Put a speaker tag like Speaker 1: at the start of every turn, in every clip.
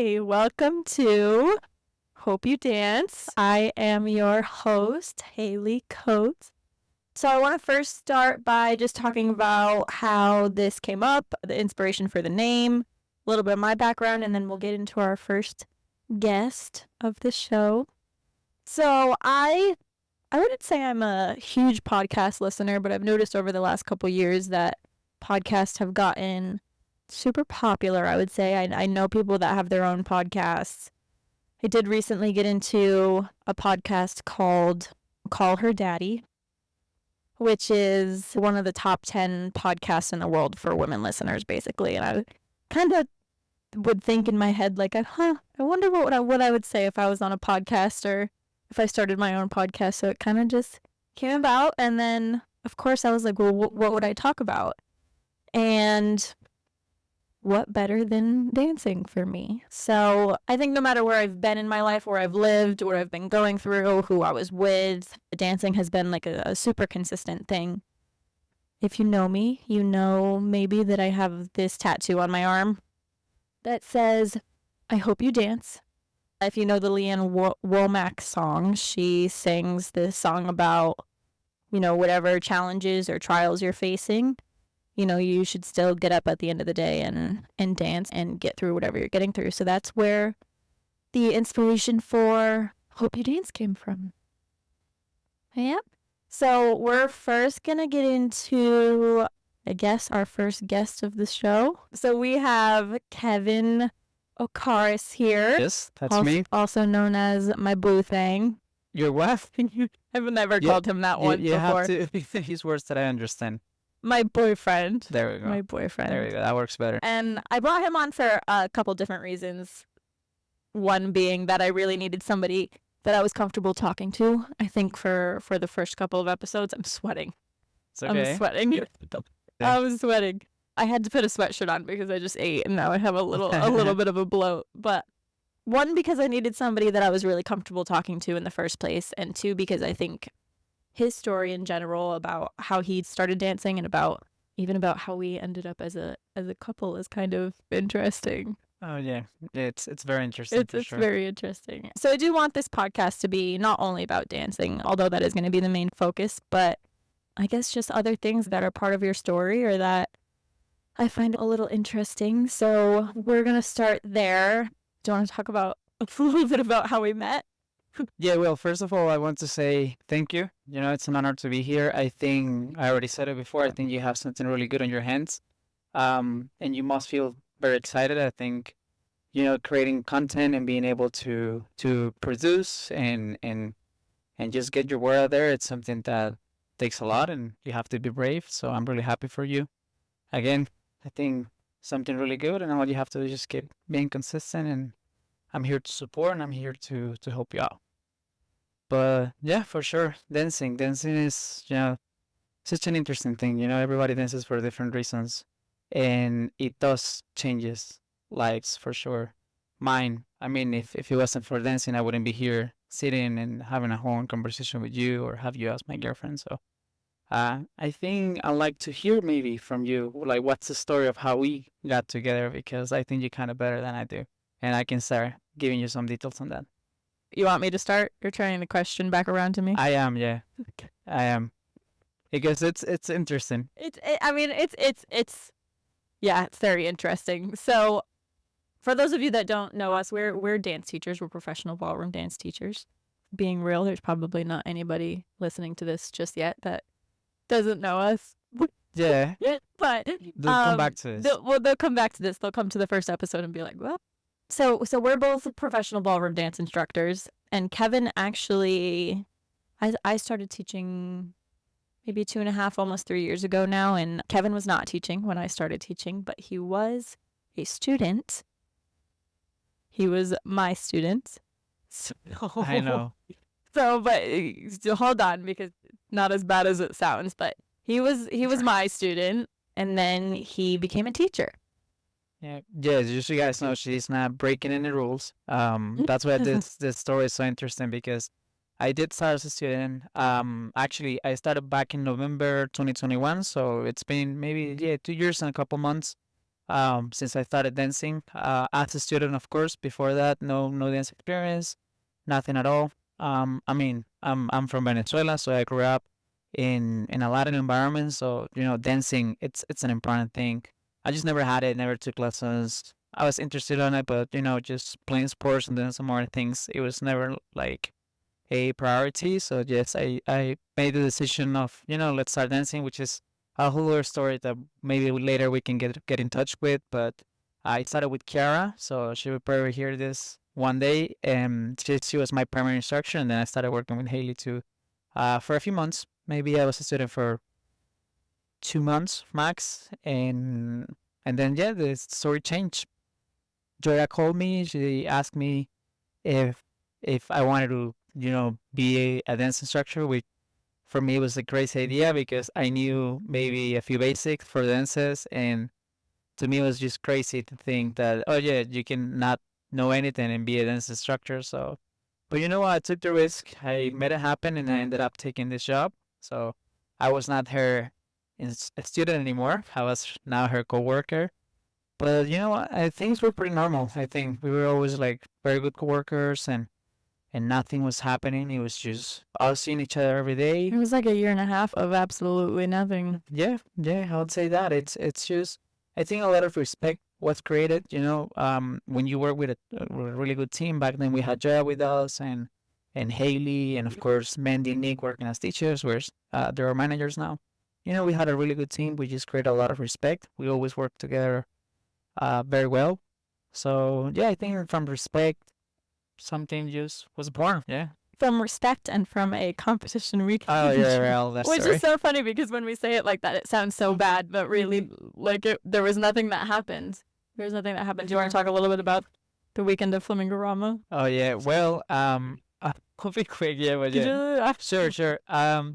Speaker 1: Hi, welcome to Hope You Dance. I am your host, Haley Coates. So I want to first start by just talking about how this came up, the inspiration for the name, a little bit of my background, and then we'll get into our first guest of the show. So I wouldn't say I'm a huge podcast listener, but I've noticed over the last couple years that podcasts have gotten super popular, I would say. I know people that have their own podcasts. I did recently get into a podcast called Call Her Daddy, which is one of the top 10 podcasts in the world for women listeners, basically. And I kind of would think in my head, like, I wonder what I would say if I was on a podcast or if I started my own podcast. So it kind of just came about. And then, of course, I was like, well, what would I talk about? And what better than dancing for me? So I think no matter where I've been in my life, where I've lived, what I've been going through, who I was with, dancing has been like a super consistent thing. If you know me, you know maybe that I have this tattoo on my arm that says, I hope you dance. If you know the Leanne Womack song, she sings this song about, whatever challenges or trials you're facing. You should still get up at the end of the day and dance and get through whatever you're getting through. So that's where the inspiration for Hope You Dance came from. Yep. So we're first going to get into, I guess, our first guest of the show. So we have Kevin Ocaris here.
Speaker 2: Yes, that's me.
Speaker 1: Also known as my boo thing.
Speaker 2: Your what?
Speaker 1: I've never called him that once
Speaker 2: you
Speaker 1: before.
Speaker 2: have to use words that I understand.
Speaker 1: My boyfriend.
Speaker 2: There we go.
Speaker 1: My boyfriend.
Speaker 2: There we go. That works better.
Speaker 1: And I brought him on for a couple different reasons. One being that I really needed somebody that I was comfortable talking to. I think for the first couple of episodes, I'm sweating.
Speaker 2: It's okay.
Speaker 1: I'm sweating. I was sweating. I had to put a sweatshirt on because I just ate and now I have a little bit of a bloat. But one, because I needed somebody that I was really comfortable talking to in the first place. And two, because I think his story in general about how he started dancing and about how we ended up as a couple is kind of interesting.
Speaker 2: Oh yeah, it's very interesting.
Speaker 1: It's very interesting. So I do want this podcast to be not only about dancing, although that is going to be the main focus, but I guess just other things that are part of your story or that I find a little interesting. So we're going to start there. Do you want to talk about a little bit about how we met?
Speaker 2: Yeah, well, first of all, I want to say thank you. It's an honor to be here. I think I already said it before. I think you have something really good on your hands. And you must feel very excited. I think, creating content and being able to produce and just get your word out there, it's something that takes a lot and you have to be brave. So I'm really happy for you. Again, I think something really good and all you have to do is just keep being consistent, and I'm here to support and I'm here to help you out. But yeah, for sure, dancing is, such an interesting thing. Everybody dances for different reasons, and it does changes lives for sure. Mine, I mean, if it wasn't for dancing, I wouldn't be here sitting and having a whole conversation with you or have you as my girlfriend. So I think I'd like to hear maybe from you, like what's the story of how we got together, because I think you're kind of better than I do. And I can start giving you some details on that.
Speaker 1: You want me to start? You're turning the question back around to me?
Speaker 2: I am, yeah. I am. Because it's interesting.
Speaker 1: It's very interesting. So for those of you that don't know us, we're dance teachers. We're professional ballroom dance teachers. Being real, there's probably not anybody listening to this just yet that doesn't know us.
Speaker 2: Yeah.
Speaker 1: But
Speaker 2: they'll come back to this.
Speaker 1: They'll come back to this. They'll come to the first episode and be like, well. So we're both professional ballroom dance instructors, and Kevin actually, I started teaching maybe 2.5, almost 3 years ago now, and Kevin was not teaching when I started teaching, but he was a student. He was my student. So,
Speaker 2: I know.
Speaker 1: So, but hold on, because not as bad as it sounds, but he was my student, and then he became a teacher.
Speaker 2: Yeah, just so you guys know, she's not breaking any rules. That's why this story is so interesting, because I did start as a student. Actually, I started back in November 2021, so it's been maybe 2 years and a couple months. since I started dancing. As a student, of course. Before that, no dance experience, nothing at all. I mean, I'm from Venezuela, so I grew up in a Latin environment. So dancing it's an important thing. I just never had it, never took lessons. I was interested in it, but just playing sports and doing some more things. It was never like a priority. So yes, I made the decision of let's start dancing, which is a whole other story that maybe later we can get in touch with. But I started with Kiara, so she would probably hear this one day, and she was my primary instructor, and then I started working with Haley too for a few months. Maybe I was a student for 2 months max, and then yeah, the story changed. Joya called me. She asked me if I wanted to be a dance instructor, which for me was a great idea because I knew maybe a few basics for dances, and to me it was just crazy to think that oh yeah, you can not know anything and be a dance instructor. So, but you know what? I took the risk. I made it happen, and I ended up taking this job. So I was not her a student anymore. I was now her coworker. But you know what? Things were pretty normal. I think we were always like very good coworkers, and nothing was happening. It was just us seeing each other every day.
Speaker 1: It was like a year and a half of absolutely nothing.
Speaker 2: Yeah, I would say that it's just I think a lot of respect was created. When you work with a really good team. Back then we had Joya with us and Haley and of course Mandy and Nick working as teachers, whereas they're our managers now. We had a really good team. We just created a lot of respect. We always worked together very well. So yeah, I think from respect, something just was born. Yeah.
Speaker 1: From respect and from a competition
Speaker 2: Oh yeah, well, that's
Speaker 1: which is so funny because when we say it like that, it sounds so bad, but really, like there was nothing that happened. There was nothing that happened. Do you want to talk a little bit about the weekend of Flamingo Rama?
Speaker 2: Oh yeah, well, I'll be quick, yeah, but yeah. Sure.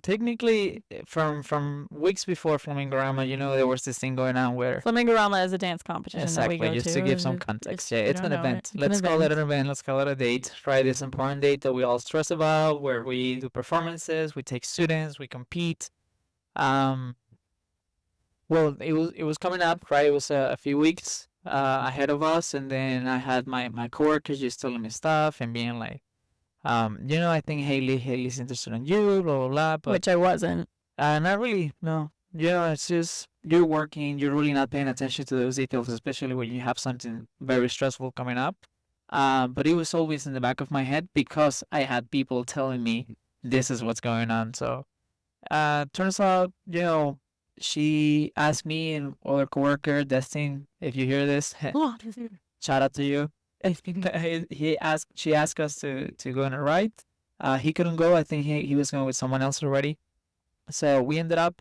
Speaker 2: Technically, from weeks before Flamingorama, there was this thing going on where
Speaker 1: Flamingorama is a dance competition
Speaker 2: exactly,
Speaker 1: that we go
Speaker 2: just to give some context. Yeah, it's an event. Let's call it an event. Let's call it a date, right? It's an important date that we all stress about, where we do performances, we take students, we compete. Well, it was coming up, right? It was a few weeks ahead of us, and then I had my coworkers just telling me stuff and being like. I think Haley's interested in you, blah blah blah. But
Speaker 1: which I wasn't.
Speaker 2: Not really. No. It's just you're working. You're really not paying attention to those details, especially when you have something very stressful coming up. But it was always in the back of my head because I had people telling me this is what's going on. So, turns out, she asked me and other coworker, Destin, if you hear this, shout out to you. She asked us to go on a ride. He couldn't go. I think he was going with someone else already. So we ended up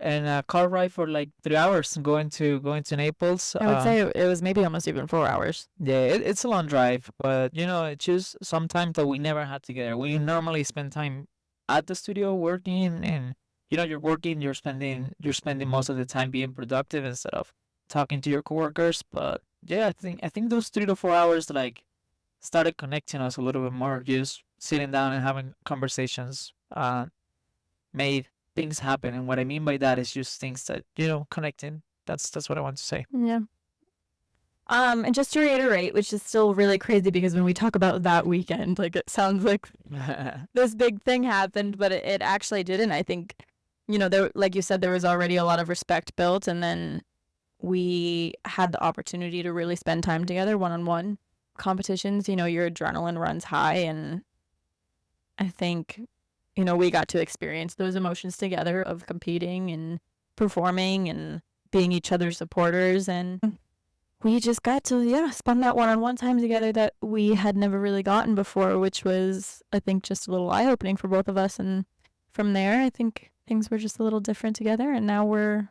Speaker 2: in a car ride for like 3 hours going to Naples.
Speaker 1: I would say it was maybe almost even 4 hours.
Speaker 2: Yeah, it's a long drive, but it's just some time that we never had together. We normally spend time at the studio working, and you're working, you're spending most of the time being productive instead of talking to your coworkers. But yeah, I think those 3 to 4 hours like started connecting us a little bit more. Just sitting down and having conversations made things happen. And what I mean by that is just things that connecting. That's what I want to say.
Speaker 1: Yeah. And just to reiterate, which is still really crazy because when we talk about that weekend, like it sounds like this big thing happened, but it actually didn't. I think there, like you said, there was already a lot of respect built, and then we had the opportunity to really spend time together one-on-one. Competitions, your adrenaline runs high, and I think we got to experience those emotions together of competing and performing and being each other's supporters, and we just got to spend that one-on-one time together that we had never really gotten before, which was, I think, just a little eye-opening for both of us. And from there, I think things were just a little different together, and now we're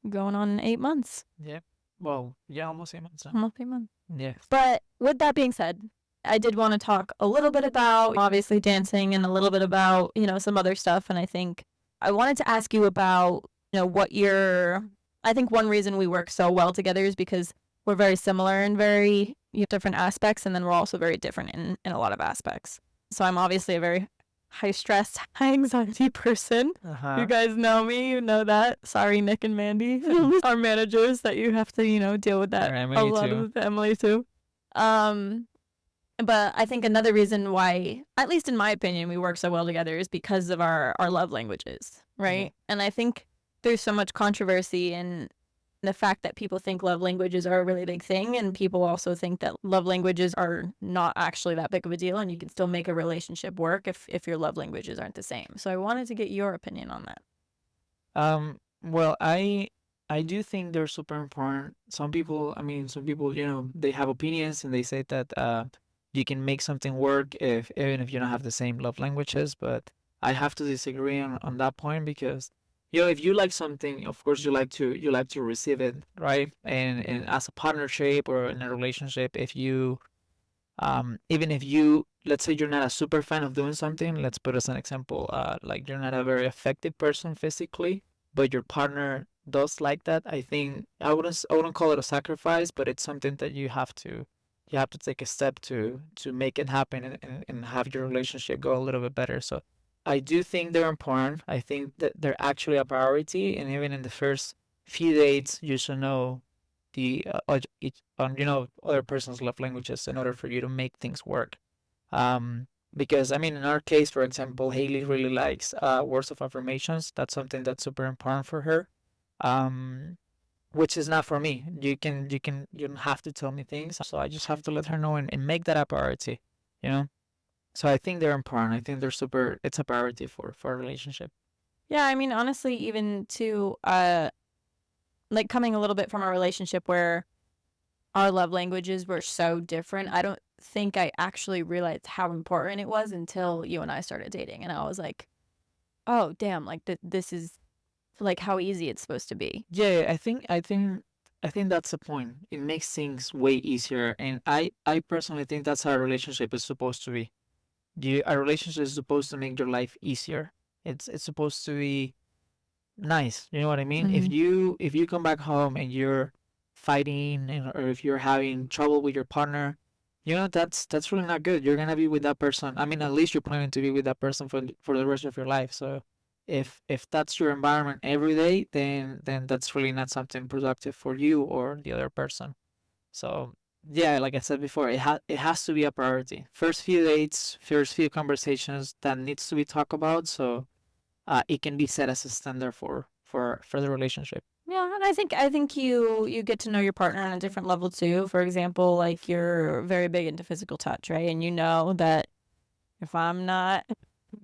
Speaker 1: going on 8 months.
Speaker 2: Yeah. Well, yeah, almost 8 months now.
Speaker 1: Almost 8 months.
Speaker 2: Yeah.
Speaker 1: But with that being said, I did want to talk a little bit about obviously dancing and a little bit about, some other stuff. And I think I wanted to ask you about, I think one reason we work so well together is because we're very similar in very different aspects. And then we're also very different in a lot of aspects. So I'm obviously a very high stress, high anxiety person. You guys know me, you know that. Sorry, Nick and Mandy, our managers, that you have to, deal with that.
Speaker 2: Emily
Speaker 1: a lot
Speaker 2: too.
Speaker 1: of Emily too. But I think another reason why, at least in my opinion, we work so well together is because of our love languages, right?
Speaker 2: Mm-hmm.
Speaker 1: And I think there's so much controversy in the fact that people think love languages are a really big thing, and people also think that love languages are not actually that big of a deal, and you can still make a relationship work if your love languages aren't the same. So I wanted to get your opinion on that.
Speaker 2: Well, I do think they're super important. Some people, they have opinions and they say that you can make something work if even if you don't have the same love languages, but I have to disagree on that point because if you like something, of course you like to receive it, right? And as a partnership or in a relationship, if you even if you, let's say you're not a super fan of doing something, let's put as an example, like you're not a very effective person physically, but your partner does like that. I think I wouldn't call it a sacrifice, but it's something that you have to take a step to make it happen and have your relationship go a little bit better. So I do think they're important. I think that they're actually a priority, and even in the first few dates, you should know other person's love languages in order for you to make things work. Because in our case, for example, Haley really likes words of affirmations. That's something that's super important for her. Um, which is not for me. You don't have to tell me things. So I just have to let her know and make that a priority, you know? So I think they're important. I think they're super, it's a priority for a relationship.
Speaker 1: Yeah, I mean, honestly, even to like coming a little bit from a relationship where our love languages were so different, I don't think I actually realized how important it was until you and I started dating, and I was like, oh damn, like this is like how easy it's supposed to be.
Speaker 2: Yeah, I think that's the point. It makes things way easier, and I personally think that's how a relationship is supposed to be. A relationship is supposed to make your life easier. It's supposed to be nice. You know what I mean? If you come back home and you're fighting or if you're having trouble with your partner, that's really not good. You're gonna be with that person. At least you're planning to be with that person for the rest of your life. So if that's your environment every day, then that's really not something productive for you or the other person. So yeah, like I said before, it has to be a priority. First few dates, first few conversations that needs to be talked about. So it can be set as a standard for the relationship.
Speaker 1: Yeah, and I think you get to know your partner on a different level too. For example, like you're very big into physical touch, right? And you know that if I'm not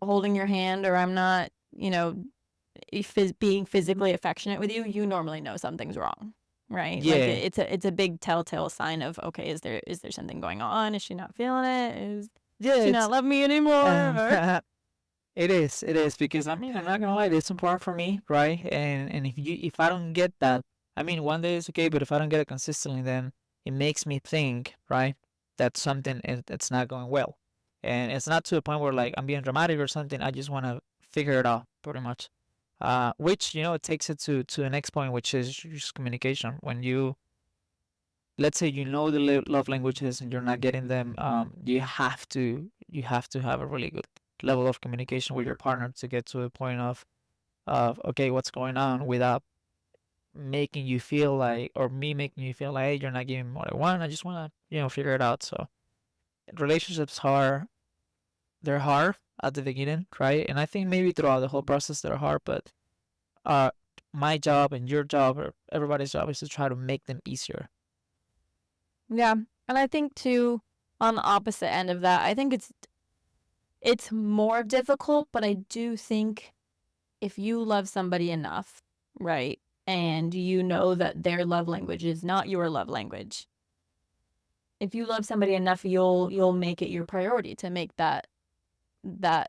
Speaker 1: holding your hand or I'm not, being physically affectionate with you, you normally know something's wrong, right? Like
Speaker 2: Yeah,
Speaker 1: it's a big telltale sign of, okay, is there something going on? Is she not feeling it? Is
Speaker 2: yeah,
Speaker 1: she not loving me anymore?
Speaker 2: um, it is because I'm not gonna lie, it's important for me, right? And if I don't get that, one day is okay, but if I don't get it consistently, then it makes me think, right, that something it's not going well, and it's not to a point where like I'm being dramatic or something. I just want to figure it out, pretty much. Which it takes it to the next point, which is just communication. When let's say the love languages and you're not getting them, you have to have a really good level of communication with your partner to get to a point of okay, what's going on, without making you feel like, or me making you feel like, hey, you're not giving me what I want. I just want to figure it out. So relationships they're hard at the beginning, right? And I think maybe throughout the whole process they're hard, but uh my job and your job or everybody's job is to try to make them easier.
Speaker 1: Yeah, and I think too, on the opposite end of that, I think it's more difficult, but I do think if you love somebody enough, right, and you know that their love language is not your love language, if you love somebody enough, you'll make it your priority to make that a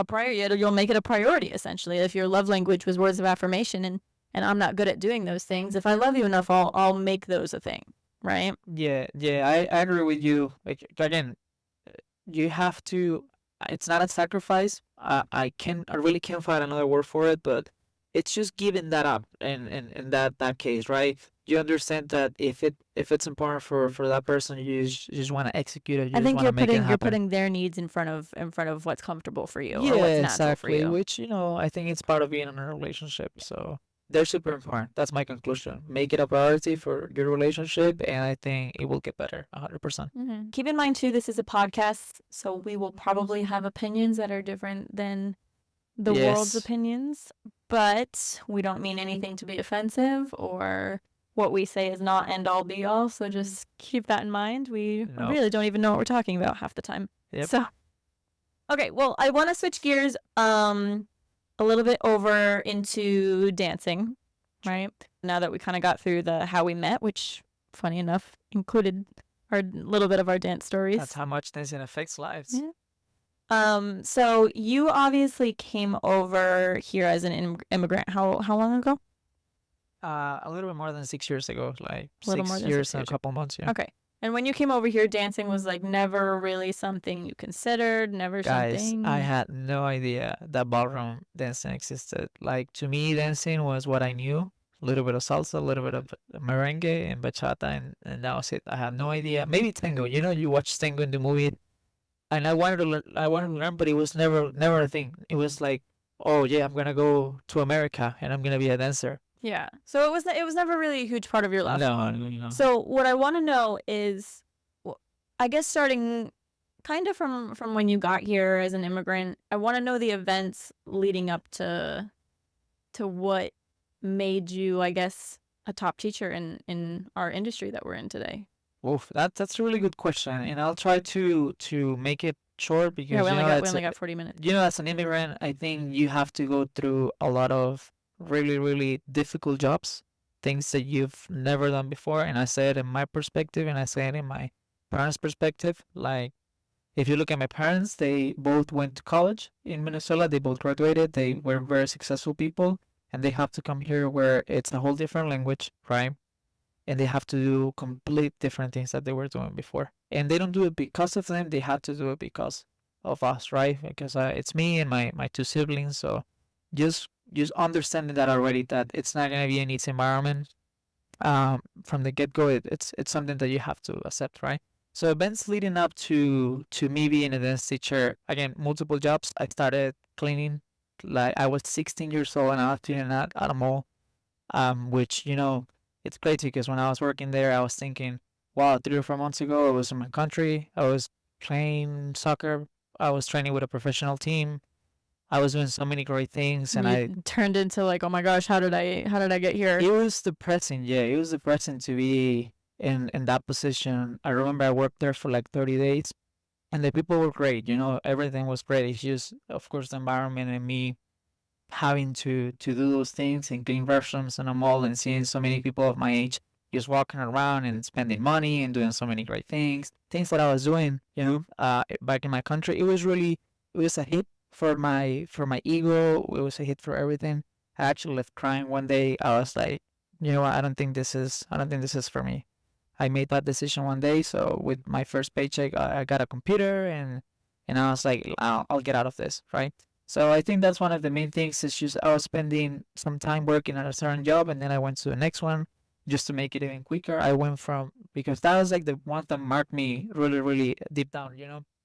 Speaker 1: priority. You'll make it a priority essentially. If your love language was words of affirmation, and I'm not good at doing those things, if I love you enough, I'll make those a thing, right?
Speaker 2: Yeah, yeah, I agree with you. Like again, you have to. It's not a sacrifice. I really can't find another word for it, but
Speaker 3: it's just giving that up in that case, right? You understand that if it's important for that person, you just want to execute it, you
Speaker 1: I
Speaker 3: just
Speaker 1: think
Speaker 3: want to make it
Speaker 1: you're
Speaker 3: happen.
Speaker 1: putting their needs in front of what's comfortable for you or what's
Speaker 3: Yeah,
Speaker 1: natural for
Speaker 3: exactly.
Speaker 1: you.
Speaker 3: Which, I think it's part of being in a relationship. So they're super important. That's my conclusion. Make it a priority for your relationship, and I think it will get better 100%.
Speaker 1: Keep in mind too, this is a podcast, so we will probably have opinions that are different than the world's
Speaker 3: Yes.
Speaker 1: opinions, but we don't mean anything to be offensive or what we say is not end all be all. So just keep that in mind. We
Speaker 3: No.
Speaker 1: really don't even know what we're talking about half the time.
Speaker 3: Yep.
Speaker 1: So, okay, well, I want to switch gears a little bit over into dancing, right? Now that we kind of got through the how we met, which funny enough included our little bit of our dance stories.
Speaker 3: That's how much dancing affects lives.
Speaker 1: Yeah. So you obviously came over here as an immigrant. How long ago?
Speaker 3: A little bit more than 6 years ago, like
Speaker 1: A little
Speaker 3: 6
Speaker 1: more than
Speaker 3: years
Speaker 1: 6
Speaker 3: and a
Speaker 1: years.
Speaker 3: couple months. Yeah.
Speaker 1: Okay. And when you came over here, dancing was like never really something you considered, never
Speaker 3: Guys,
Speaker 1: something.
Speaker 3: I had no idea that ballroom dancing existed. Like, to me, dancing was what I knew. A little bit of salsa, a little bit of merengue and bachata, and that was it. I had no idea. Maybe tango. You watch tango in the movie, and I wanted to learn. But it was never a thing. It was like, oh yeah, I'm gonna go to America and I'm gonna be a dancer.
Speaker 1: Yeah. So it was never really a huge part of your life.
Speaker 3: No.
Speaker 1: So what I want to know is, I guess starting kind of from when you got here as an immigrant, I want to know the events leading up to what made you, I guess, a top teacher in our industry that we're in today.
Speaker 3: Oof, that's a really good question, and I'll try to make it short because
Speaker 1: Yeah, we only
Speaker 3: it's
Speaker 1: got 40 minutes.
Speaker 3: as an immigrant, I think you have to go through a lot of really difficult jobs, things that you've never done before. And I say it in my perspective, and I say it in my parents' perspective. Like, if you look at my parents, they both went to college in Minnesota. They both graduated. They were very successful people, and they have to come here where it's a whole different language, right? And they have to do complete different things that they were doing before. And they don't do it because of them. They had to do it because of us, right? Because it's me and my two siblings. So just understanding that already, that it's not gonna be an easy environment from the get go. It's something that you have to accept, right? So events leading up to me being a dance teacher, again, multiple jobs. I started cleaning, like I was 16 years old, and I was cleaning at a mall, which it's crazy because when I was working there, I was thinking, wow, 3 or 4 months ago, I was in my country. I was playing soccer. I was training with a professional team. I was doing so many great things, and I
Speaker 1: turned into like, oh my gosh, how did I get here?
Speaker 3: It was depressing. Yeah, it was depressing to be in that position. I remember I worked there for like 30 days, and the people were great. Everything was great. It's just, of course, the environment and me having to do those things and clean restrooms in a mall and seeing so many people of my age just walking around and spending money and doing so many great things that I was doing, back in my country. It was a hit for my ego. It was a hit for everything. I actually left crying one day. I was like, you know what? I don't think this is for me. I made that decision one day. So with my first paycheck, I got a computer, and I was like, I'll get out of this, right? So I think that's one of the main things. Is just I was spending some time working at a certain job, and then I went to the next one just to make it even quicker. I went from, because that was like the one that marked me really deep down.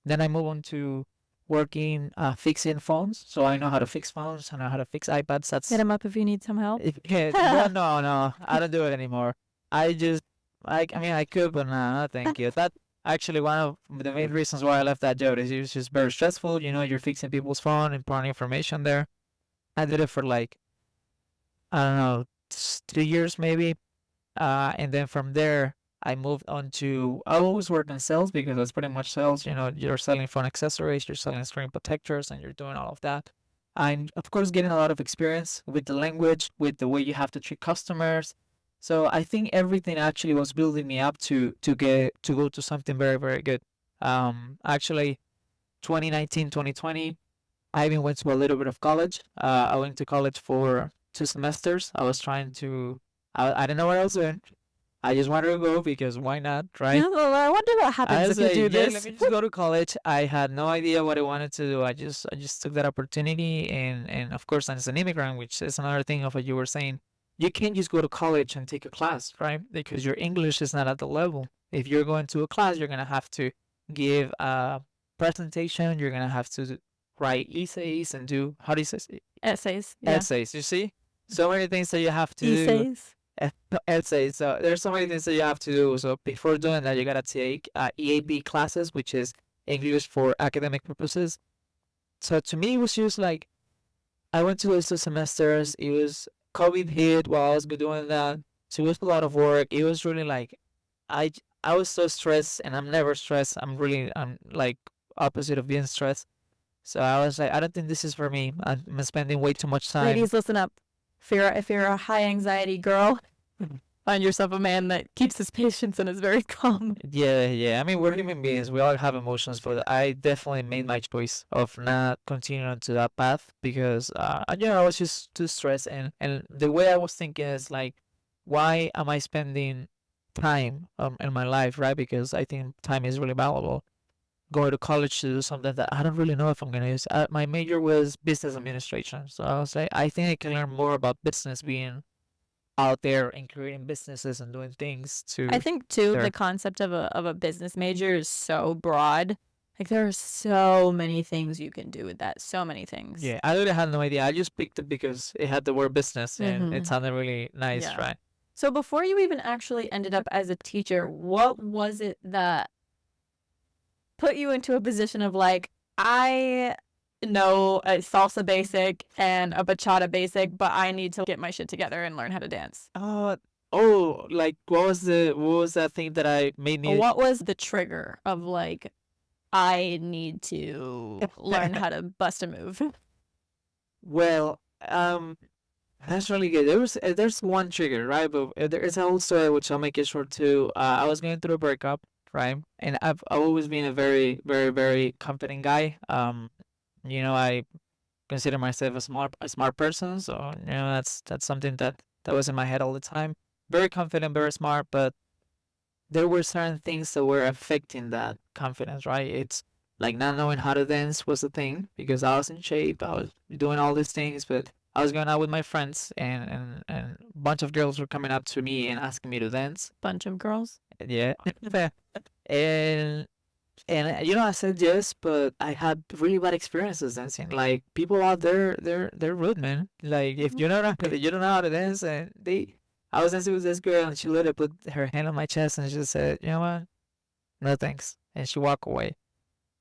Speaker 3: Then I moved on to working fixing phones. So I know how to fix phones. I know how to fix iPads.
Speaker 1: Hit him up if you need some help.
Speaker 3: No, I don't do it anymore. I mean, I could, but no, thank you. That actually one of the main reasons why I left that job is it was just very stressful. You're fixing people's phone and putting information there. I did it for like, I don't know, 3 years maybe. And then from there, I moved on to, I always worked in sales because it's pretty much sales. You're selling phone accessories, you're selling screen protectors, and you're doing all of that. I'm, of course, getting a lot of experience with the language, with the way you have to treat customers. So I think everything actually was building me up to go to something very good. Actually, 2019, 2020, I even went to a little bit of college. I went to college for 2 semesters. I was trying to, I didn't know what I was doing. I just wanted to go because why not, right?
Speaker 1: Yeah, well, I wonder what
Speaker 3: I
Speaker 1: happens
Speaker 3: was
Speaker 1: if
Speaker 3: like,
Speaker 1: you do
Speaker 3: yeah,
Speaker 1: this.
Speaker 3: let me just go to college. I had no idea what I wanted to do. I just took that opportunity, and of course, as an immigrant, which is another thing of what you were saying, you can't just go to college and take a class, right? Because your English is not at the level. If you're going to a class, you're gonna have to give a presentation. You're gonna have to write essays and do, how do you say,
Speaker 1: Essays. Yeah.
Speaker 3: essays? You see, so many things that you have to do.
Speaker 1: Essays.
Speaker 3: Essays. So there's so many things that you have to do. So before doing that, you gotta take EAP classes, which is English for academic purposes. So to me, it was just like I went to those 2 semesters. It was COVID hit while I was doing that, so it was a lot of work. It was really like I was so stressed, and I'm never stressed. I'm like opposite of being stressed. So I was like, I don't think this is for me. I'm spending way too much time.
Speaker 1: Ladies, listen up. If you're a high anxiety girl, find yourself a man that keeps his patience and is very calm.
Speaker 3: Yeah. I mean, we're human beings. We all have emotions, but I definitely made my choice of not continuing to that path because, I was just too stressed. And the way I was thinking is like, why am I spending time in my life, right? Because I think time is really valuable. Going to college to do something that I don't really know if I'm gonna use. My major was business administration, so I was like, I think I can learn more about business being out there and creating businesses and doing things to.
Speaker 1: I think too
Speaker 3: There.
Speaker 1: the concept of a business major is so broad. Like there are so many things you can do with that. So many things.
Speaker 3: Yeah, I really had no idea. I just picked it because it had the word business and it
Speaker 1: Mhm.
Speaker 3: sounded really nice,
Speaker 1: Yeah.
Speaker 3: right?
Speaker 1: So before you even actually ended up as a teacher, what was it that put you into a position of like, I know a salsa basic and a bachata basic, but I need to get my shit together and learn how to dance?
Speaker 3: Like what was that thing that I made me?
Speaker 1: What was the trigger of like, I need to learn how to bust a move?
Speaker 3: Well, that's really good. There's one trigger, right? But there is a whole story which I'll make it short too. I was going through a breakup, right? And I've always been a very, very, very confident guy. I consider myself a smart person, so that's something that was in my head all the time. Very confident, very smart, but there were certain things that were affecting that confidence, right? It's like not knowing how to dance was a thing because I was in shape, I was doing all these things, but I was going out with my friends and a bunch of girls were coming up to me and asking me to dance.
Speaker 1: Bunch of girls.
Speaker 3: Yeah. and I said yes, but I had really bad experiences dancing. Like people out there, they're rude, man. Like if you don't know how to dance, and I was dancing with this girl, and she literally put her hand on my chest and she said, "You know what? No thanks," and she walked away.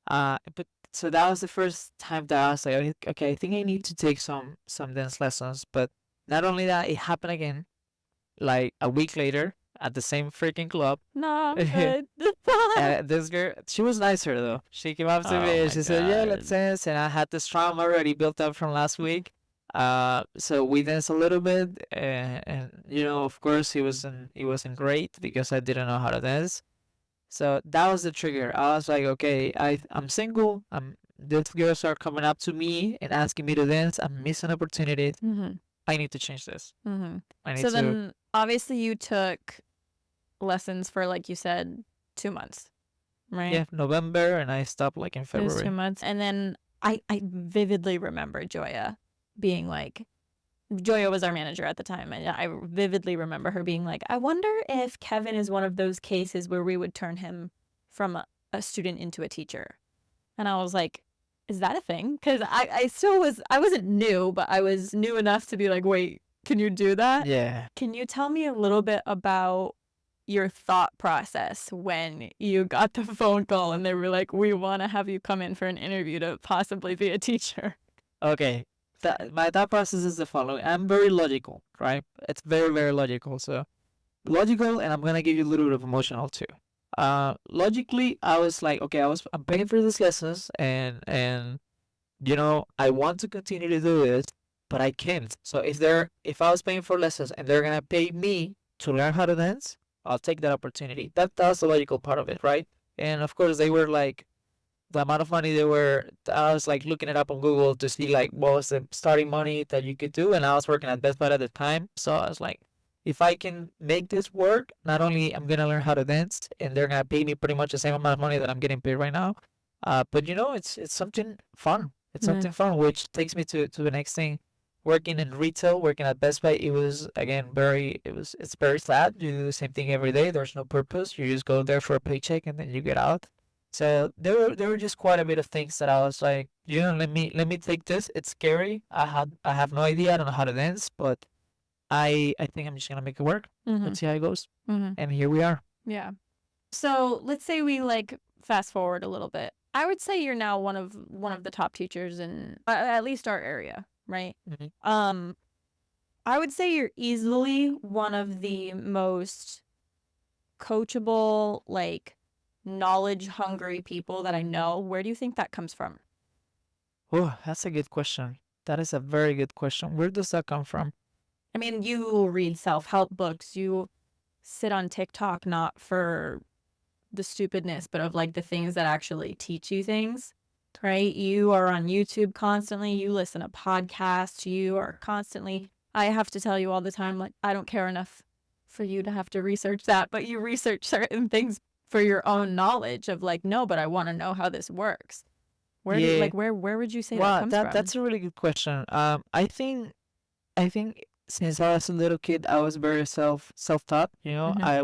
Speaker 3: But so that was the first time that I was like, okay, I think I need to take some dance lessons. But not only that, it happened again, like a week later at the same freaking club.
Speaker 1: No, good.
Speaker 3: This girl, she was nicer though. She came up to
Speaker 1: Oh
Speaker 3: me and
Speaker 1: my
Speaker 3: she said, "Yeah, let's
Speaker 1: God.
Speaker 3: dance." And I had this trauma already built up from last week. So we danced a little bit, and of course, it wasn't great because I didn't know how to dance. So that was the trigger. I was like, okay, I'm single. These girls are coming up to me and asking me to dance. I'm missing opportunities.
Speaker 1: Mm-hmm.
Speaker 3: I need to change this.
Speaker 1: Mm-hmm.
Speaker 3: I need
Speaker 1: So
Speaker 3: to.
Speaker 1: then, obviously, you took lessons for, like you said, 2 months, right?
Speaker 3: Yeah, November, and I stopped like in
Speaker 1: It was
Speaker 3: February.
Speaker 1: 2 months. And then I vividly remember Joya being like, Joya was our manager at the time. And I vividly remember her being like, I wonder if Kevin is one of those cases where we would turn him from a student into a teacher. And I was like, is that a thing? Because I wasn't new, but I was new enough to be like, wait, can you do that?
Speaker 3: Yeah.
Speaker 1: Can you tell me a little bit about your thought process when you got the phone call and they were like, we want to have you come in for an interview to possibly be a teacher?
Speaker 3: Okay. My thought process is the following. I'm very logical, right? It's very, very logical. So logical, and I'm gonna give you a little bit of emotional too. Logically, I was like, okay, I'm paying for these lessons, and I want to continue to do this, but I can't. So if I was paying for lessons and they're gonna pay me to learn how to dance, I'll take that opportunity. That's the logical part of it, right? And of course, they were like, the amount of money I was like looking it up on Google to see like what was the starting money that you could do, and I was working at Best Buy at the time, so I was like, if I can make this work, not only I'm gonna learn how to dance, and they're gonna pay me pretty much the same amount of money that I'm getting paid right now, but it's something fun. It's
Speaker 1: Yeah.
Speaker 3: something fun, which takes me to the next thing. Working in retail, working at Best Buy, it was again it's very flat. You do the same thing every day. There's no purpose. You just go there for a paycheck and then you get out. So there were just quite a bit of things that I was like, let me take this. It's scary. I have no idea. I don't know how to dance, but I think I'm just gonna make it work.
Speaker 1: Mm-hmm.
Speaker 3: Let's see how it goes.
Speaker 1: Mm-hmm.
Speaker 3: And here we are.
Speaker 1: Yeah. So let's say we like fast forward a little bit. I would say you're now one of the top teachers in at least our area, right?
Speaker 3: Mm-hmm.
Speaker 1: I would say you're easily one of the most coachable, like knowledge hungry people that I know. Where do you think that comes from?
Speaker 3: Oh, that's a good question. That is a very good question. Where does that come from?
Speaker 1: I mean, you read self-help books, you sit on TikTok not for the stupidness, but of like the things that actually teach you things, right? You are on YouTube constantly, you listen to podcasts, you are constantly, I have to tell you all the time, like, I don't care enough for you to have to research that, but you research certain things for your own knowledge of like, no, but I want to know how this works. Where do you,
Speaker 3: Yeah.
Speaker 1: like, where would you say that
Speaker 3: Wow,
Speaker 1: comes from?
Speaker 3: that's a really good question. I think since I was a little kid, I was very self-taught.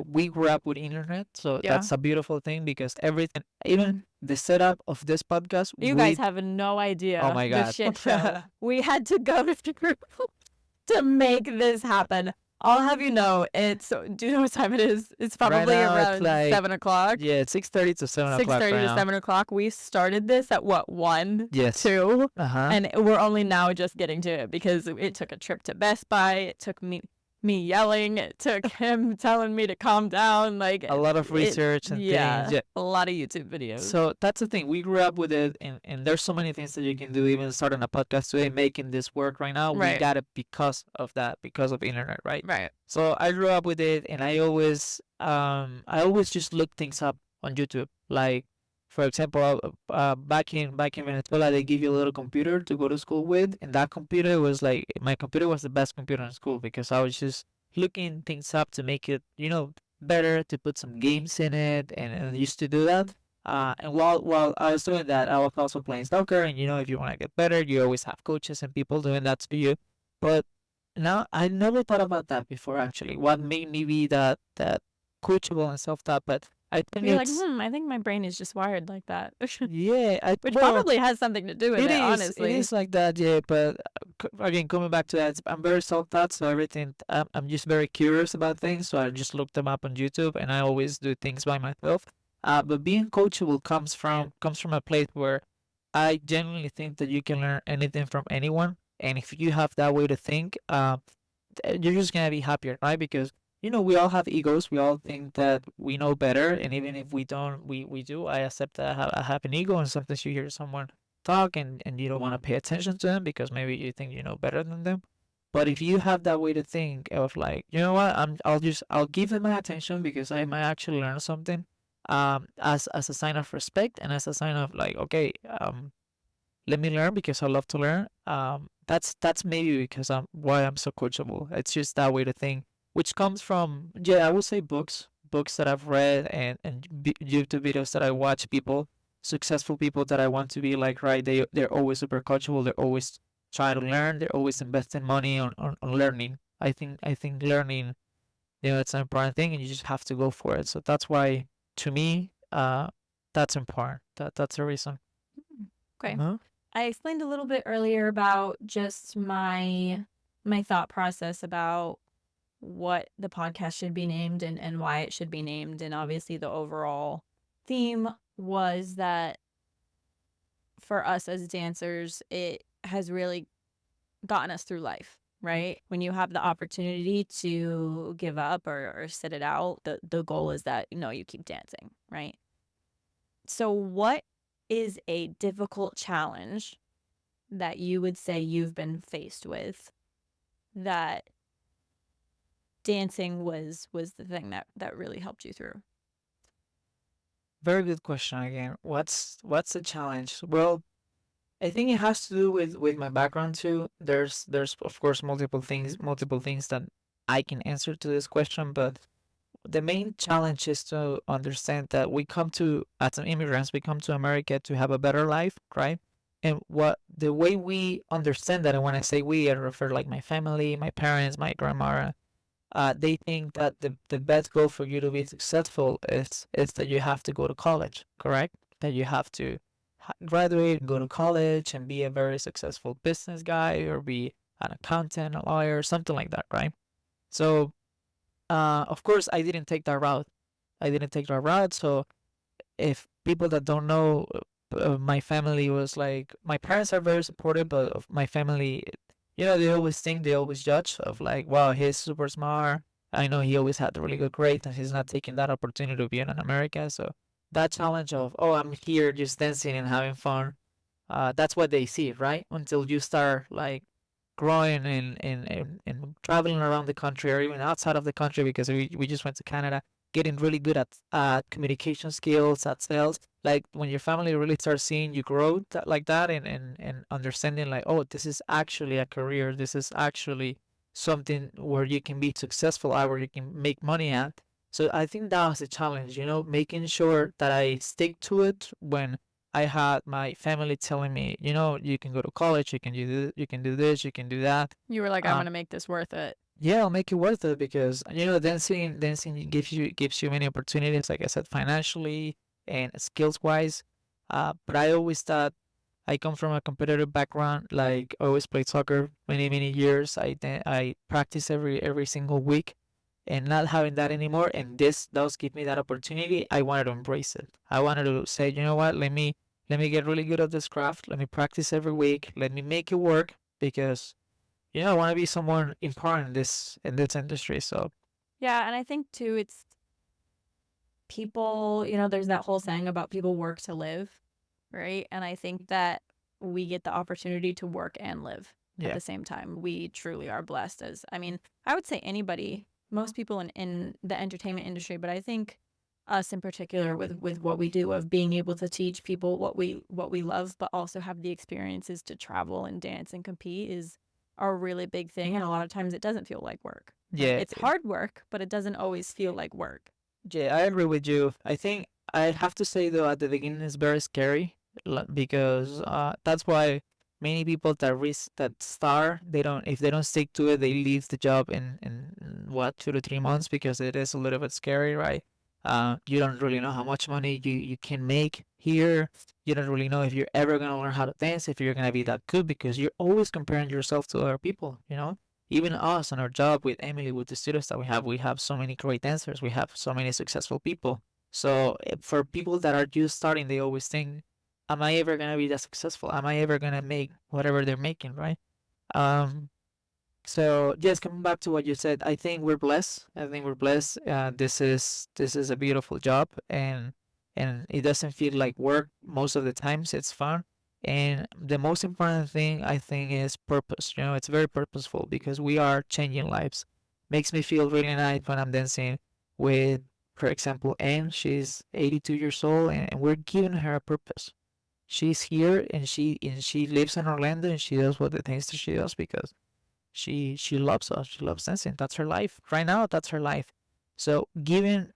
Speaker 3: We grew up with internet, so
Speaker 1: Yeah.
Speaker 3: that's a beautiful thing because everything, even the setup of this podcast,
Speaker 1: You guys have no idea.
Speaker 3: Oh my
Speaker 1: The
Speaker 3: God.
Speaker 1: shit show. We had to go to make this happen. I'll have you know, do you know what time it is? It's probably
Speaker 3: now it's
Speaker 1: around
Speaker 3: like
Speaker 1: 7 o'clock.
Speaker 3: yeah, it's 6:30 to 7 o'clock
Speaker 1: 6:30
Speaker 3: right
Speaker 1: to
Speaker 3: now.
Speaker 1: 7 o'clock. We started this at what, 1?
Speaker 3: Yes.
Speaker 1: 2?
Speaker 3: Uh-huh.
Speaker 1: And we're only now just getting to it because it took a trip to Best Buy. It took me yelling. It took him telling me to calm down. Like
Speaker 3: A lot of research and things. Yeah.
Speaker 1: a lot of YouTube videos.
Speaker 3: So that's the thing. We grew up with it, and there's so many things that you can do. Even starting a podcast today, making this work right now, we
Speaker 1: Right.
Speaker 3: got it because of that, because of internet, right?
Speaker 1: Right.
Speaker 3: So I grew up with it, and I always just look things up on YouTube. Like, for example, back in Venezuela, they give you a little computer to go to school with, and that computer was like my computer was the best computer in school because I was just looking things up to make it, better, to put some games in it, and I used to do that. And while I was doing that, I was also playing soccer, and if you want to get better, you always have coaches and people doing that to you. But now I never thought about that before. Actually, what made me be that coachable and self-taught, but I think
Speaker 1: You're like,
Speaker 3: it's
Speaker 1: I think my brain is just wired like that.
Speaker 3: yeah,
Speaker 1: Which probably has something to do with it,
Speaker 3: it is.
Speaker 1: honestly.
Speaker 3: It is like that, yeah. But again, coming back to that, I'm very self-taught, so everything. I'm just very curious about things, so I just look them up on YouTube, and I always do things by myself. But being coachable comes from a place where I genuinely think that you can learn anything from anyone, and if you have that way to think, you're just gonna be happier, right? Because we all have egos. We all think that we know better, and even if we don't, we do. I accept that I have an ego, and sometimes you hear someone talk, and you don't want to pay attention to them because maybe you think you know better than them. But if you have that way to think of like, you know what, I'll give them my attention because I might actually learn something, as a sign of respect and as a sign of like, okay, let me learn because I love to learn. That's maybe because why I'm so coachable. It's just that way to think, which comes from, yeah, I would say books that I've read, and YouTube videos that I watch, successful people that I want to be like, right? They're always super coachable. They're always trying to learn. They're always investing money on learning. I think learning, it's an important thing, and you just have to go for it. So that's why, to me, that's important. That's the reason.
Speaker 1: Okay.
Speaker 3: Uh-huh.
Speaker 1: I explained a little bit earlier about just my thought process about what the podcast should be named and why it should be named. And obviously the overall theme was that for us as dancers, it has really gotten us through life, right? When you have the opportunity to give up or sit it out, the goal is that, you keep dancing, right? So what is a difficult challenge that you would say you've been faced with that dancing was the thing that really helped you through?
Speaker 3: Very good question again. What's the challenge? Well, I think it has to do with my background too. There's of course multiple things that I can answer to this question, but the main challenge is to understand that we come to, as immigrants, we come to America to have a better life, right? And what the way we understand that, and when I say we, I refer like my family, my parents, my grandma, they think that the best goal for you to be successful is that you have to go to college, correct? That you have to graduate, go to college, and be a very successful business guy or be an accountant, a lawyer, something like that, right? So, of course, I didn't take that route. I didn't take that route. So, if people that don't know, my family was like, my parents are very supportive, but of my family, they always think, they always judge of like, wow, he's super smart. I know he always had really good grades and he's not taking that opportunity to be in America. So that challenge of, oh, I'm here just dancing and having fun, that's what they see, right? Until you start like growing and traveling around the country or even outside of the country, because we just went to Canada, getting really good at communication skills, at sales. Like when your family really starts seeing you grow like that, and understanding like, oh, this is actually a career. This is actually something where you can be successful at, where you can make money at. So I think that was a challenge, making sure that I stick to it when I had my family telling me, you can go to college, you can do this, you can do this, you can do that.
Speaker 1: You were like, I'm gonna make this worth it.
Speaker 3: Yeah, I'll make it worth it because dancing gives you many opportunities, like I said, financially and skills wise. But I always thought, I come from a competitive background. Like I always played soccer many years. I practice every single week, and not having that anymore. And this does give me that opportunity. I wanted to embrace it. I wanted to say, you know what? Let me get really good at this craft. Let me practice every week. Let me make it work because I want to be someone important in this industry. So
Speaker 1: Yeah, and I think too, it's people, there's that whole saying about people work to live, right? And I think that we get the opportunity to work and live at the same time. We truly are blessed I would say anybody, most people in the entertainment industry, but I think us in particular with what we do, of being able to teach people what we love, but also have the experiences to travel and dance and compete is a really big thing. And a lot of times it doesn't feel like work.
Speaker 3: yeah,
Speaker 1: It's hard work, but it doesn't always feel like work.
Speaker 3: yeah, I agree with you. I think I have to say though, at the beginning it's very scary, because that's why many people that start, if they don't stick to it, they leave the job in what, 2 to 3 months, because it is a little bit scary, right? You don't really know how much money you can make here. You don't really know if you're ever gonna learn how to dance, if you're gonna be that good, because you're always comparing yourself to other people. Even us on our job with Emily, with the students that we have so many great dancers. We have so many successful people. So for people that are just starting, they always think, am I ever going to be that successful? Am I ever going to make whatever they're making, right? So just coming back to what you said, I think we're blessed. I think we're blessed. This is a beautiful job, and it doesn't feel like work most of the times. It's fun. And the most important thing, I think, is purpose. It's very purposeful because we are changing lives. Makes me feel really nice when I'm dancing with, for example, Anne. She's 82 years old, and we're giving her a purpose. She's here, and she lives in Orlando, and she does what the things that she does because she loves us. She loves dancing. That's her life. Right now, that's her life. So giving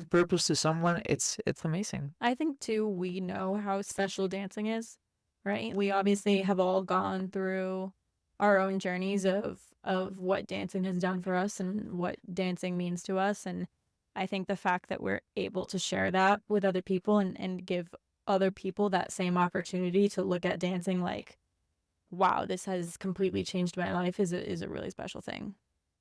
Speaker 3: purpose to someone, it's amazing.
Speaker 1: I think too, we know how special dancing is, right? We obviously have all gone through our own journeys of what dancing has done for us and what dancing means to us. And I think the fact that we're able to share that with other people and give other people that same opportunity to look at dancing like, wow, this has completely changed my life is a really special thing.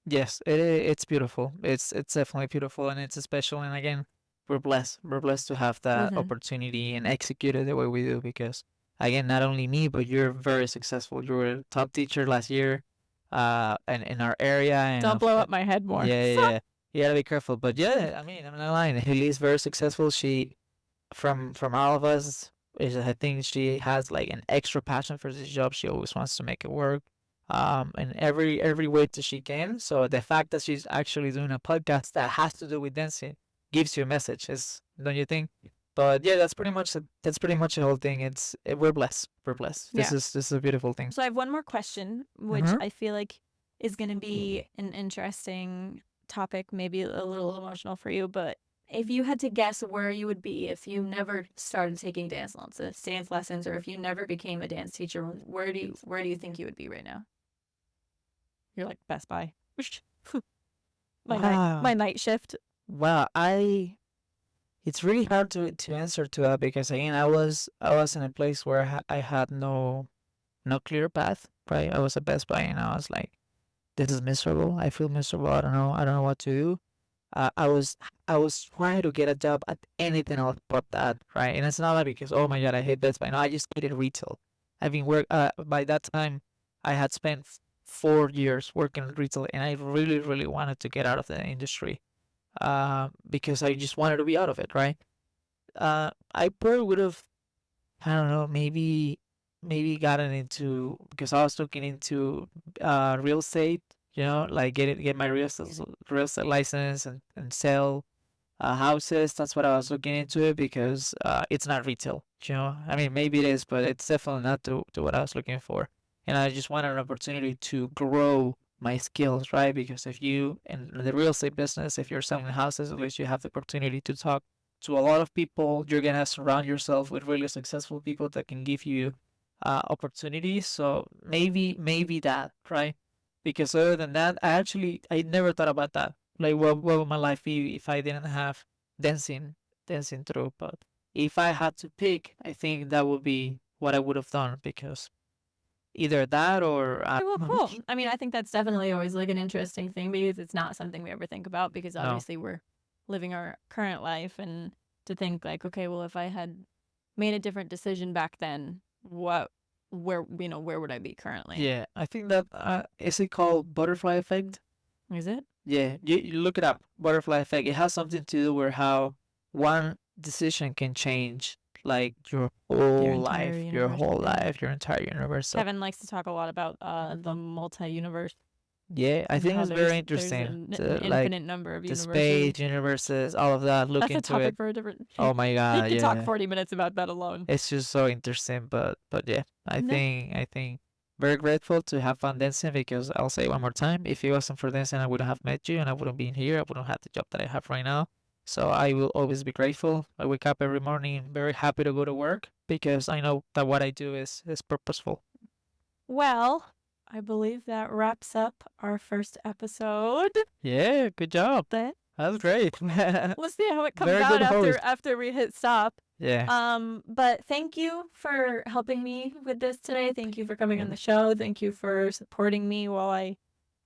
Speaker 3: Yes, it's beautiful. It's definitely beautiful, and it's special. And again, we're blessed. We're blessed to have that opportunity and execute it the way we do. Because again, not only me, but you're very successful. You were a top teacher last year, and in our area. And
Speaker 1: don't blow up my head more.
Speaker 3: Yeah. You gotta be careful. But yeah, I mean, I'm not lying. Haley is very successful. She, from all of us, I think she has like an extra passion for this job. She always wants to make it work, in every way that she can. So the fact that she's actually doing a podcast that has to do with dancing gives you a message, don't you think? But yeah, that's pretty much the whole thing. We're blessed. We're blessed. This is a beautiful thing.
Speaker 1: So I have one more question, which I feel like is going to be an interesting topic, maybe a little emotional for you, but if you had to guess where you would be if you never started taking dance lessons, or if you never became a dance teacher, where do you think you would be right now? You're like Best Buy. My night shift.
Speaker 3: Wow, it's really hard to answer to that because again, I was in a place where I had no clear path, right? I was at Best Buy and I was like, this is miserable. I feel miserable. I don't know what to do. I was trying to get a job at anything else but that, right? And it's not like because oh my god, I hate Best Buy. No, I just hated retail. I've been by that time, I had spent 4 years working in retail, and I really really wanted to get out of the industry, because I just wanted to be out of it, right? I probably would have, I don't know, maybe gotten into because I was looking into real estate, like get my real estate license and sell houses. That's what I was looking into it because it's not retail, I mean, maybe it is, but it's definitely not to what I was looking for. And I just wanted an opportunity to grow my skills, right? Because if you in the real estate business, if you're selling houses, at least you have the opportunity to talk to a lot of people. You're gonna surround yourself with really successful people that can give you opportunities. So maybe that, right? Because other than that, I never thought about that. Like, what would my life be if I didn't have dancing through? But if I had to pick, I think that would be what I would have done because either that or
Speaker 1: Well, cool. I mean, I think that's definitely always like an interesting thing because it's not something we ever think about because
Speaker 3: No.
Speaker 1: obviously we're living our current life, and to think like, okay, well, if I had made a different decision back then, where would I be currently?
Speaker 3: Yeah, I think that is it called butterfly effect?
Speaker 1: Is it?
Speaker 3: Yeah, you look it up, butterfly effect. It has something to do with how one decision can change like your whole
Speaker 1: entire
Speaker 3: life,
Speaker 1: universe, yeah.
Speaker 3: your entire universe. So,
Speaker 1: Kevin likes to talk a lot about the multi-universe.
Speaker 3: yeah, I
Speaker 1: and
Speaker 3: think
Speaker 1: how
Speaker 3: it's
Speaker 1: there's
Speaker 3: very interesting.
Speaker 1: an
Speaker 3: to,
Speaker 1: infinite number of
Speaker 3: the
Speaker 1: universes.
Speaker 3: space, universes, all of that. Look
Speaker 1: That's a
Speaker 3: into
Speaker 1: topic
Speaker 3: it.
Speaker 1: for a different.
Speaker 3: Oh my
Speaker 1: We
Speaker 3: god,
Speaker 1: could talk
Speaker 3: yeah.
Speaker 1: 40 minutes about that alone.
Speaker 3: It's just so interesting, but yeah, I
Speaker 1: No.
Speaker 3: think very grateful to have fun dancing because I'll say it one more time, if it wasn't for dancing, I wouldn't have met you and I wouldn't be here. I wouldn't have the job that I have right now. So I will always be grateful. I wake up every morning very happy to go to work because I know that what I do is purposeful.
Speaker 1: Well, I believe that wraps up our first episode.
Speaker 3: Yeah, good job.
Speaker 1: That
Speaker 3: That's great.
Speaker 1: we'll see how it comes
Speaker 3: Very
Speaker 1: out
Speaker 3: good host.
Speaker 1: after we hit stop.
Speaker 3: Yeah.
Speaker 1: But thank you for helping me with this today. Thank you for coming on the show. Thank you for supporting me while I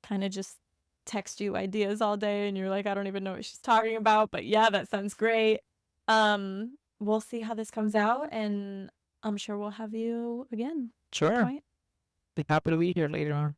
Speaker 1: kind of just text you ideas all day and you're like, I don't even know what she's talking about, but yeah, that sounds great. We'll see how this comes out, and I'm sure we'll have you again.
Speaker 3: Sure.
Speaker 1: Point.
Speaker 3: Be happy to be here later on.